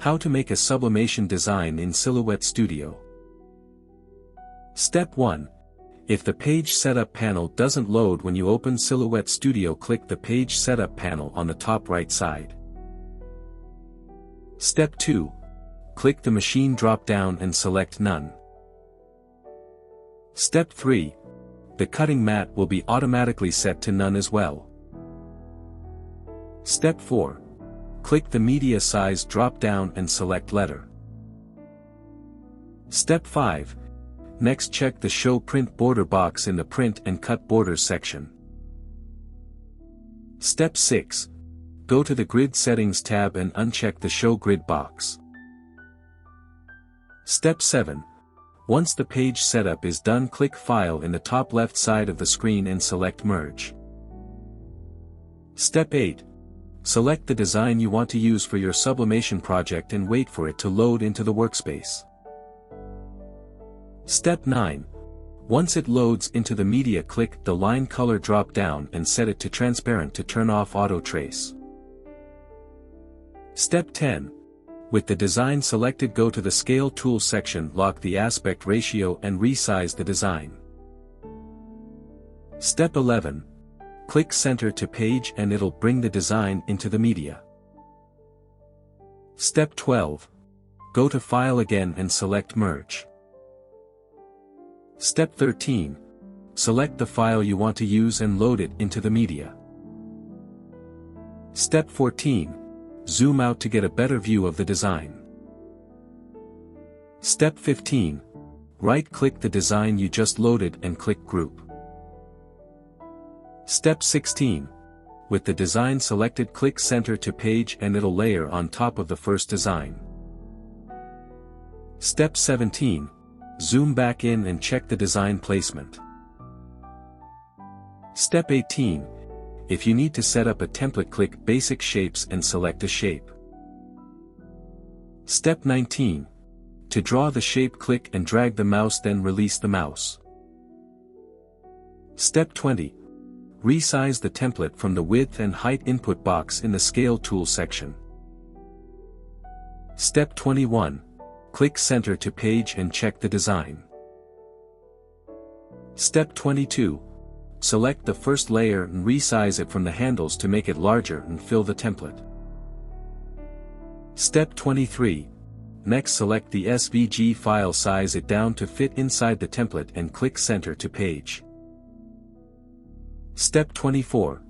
How to make a sublimation design in Silhouette Studio. Step 1. If the Page Setup panel doesn't load when you open Silhouette Studio, click the Page Setup panel on the top right side. Step 2. Click the Machine drop-down and select None. Step 3. The cutting mat will be automatically set to None as well. Step 4. Click the Media Size drop-down and select Letter. Step 5. Next, check the Show Print Border box in the Print and Cut Borders section. Step 6. Go to the Grid Settings tab and uncheck the Show Grid box. Step 7. Once the page setup is done, click File in the top left side of the screen and select Merge. Step 8. Select the design you want to use for your sublimation project and wait for it to load into the workspace. Step 9. Once it loads into the media, click the Line Color drop-down and set it to Transparent to turn off Auto Trace. Step 10. With the design selected, go to the Scale Tool section, lock the aspect ratio and resize the design. Step 11. Click Center to Page and it'll bring the design into the media. Step 12. Go to File again and select Merge. Step 13. Select the file you want to use and load it into the media. Step 14. Zoom out to get a better view of the design. Step 15. Right-click the design you just loaded and click Group. Step 16. With the design selected, click Center to Page and it'll layer on top of the first design. Step 17. Zoom back in and check the design placement. Step 18. If you need to set up a template, click Basic Shapes and select a shape. Step 19. To draw the shape, click and drag the mouse, then release the mouse. Step 20. Resize the template from the width and height input box in the Scale Tool section. Step 21. Click Center to Page and check the design. Step 22. Select the first layer and resize it from the handles to make it larger and fill the template. Step 23. Next, select the SVG file, size it down to fit inside the template and click Center to Page. Step 24.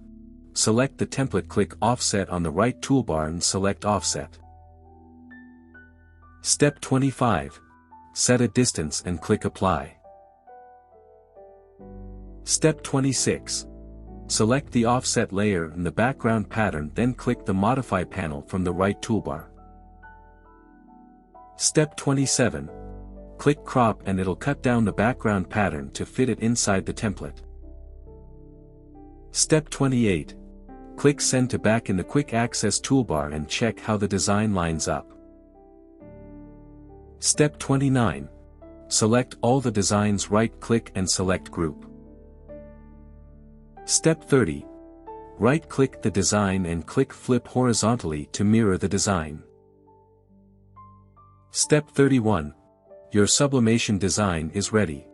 Select the template, click Offset on the right toolbar and select Offset. Step 25. Set a distance and click Apply. Step 26. Select the offset layer and the background pattern, then click the Modify panel from the right toolbar. Step 27. Click Crop and it'll cut down the background pattern to fit it inside the template. Step 28. Click Send to Back in the Quick Access toolbar and check how the design lines up. Step 29. Select all the designs, right-click and select Group. Step 30. Right-click the design and click Flip horizontally to mirror the design. Step 31. Your sublimation design is ready.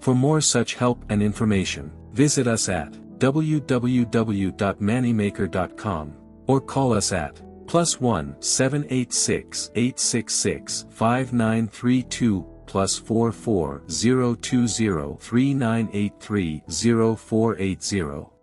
For more such help and information, visit us at www.mannymaker.com or call us at +1 786 866 5932 +44 020 3983 0480.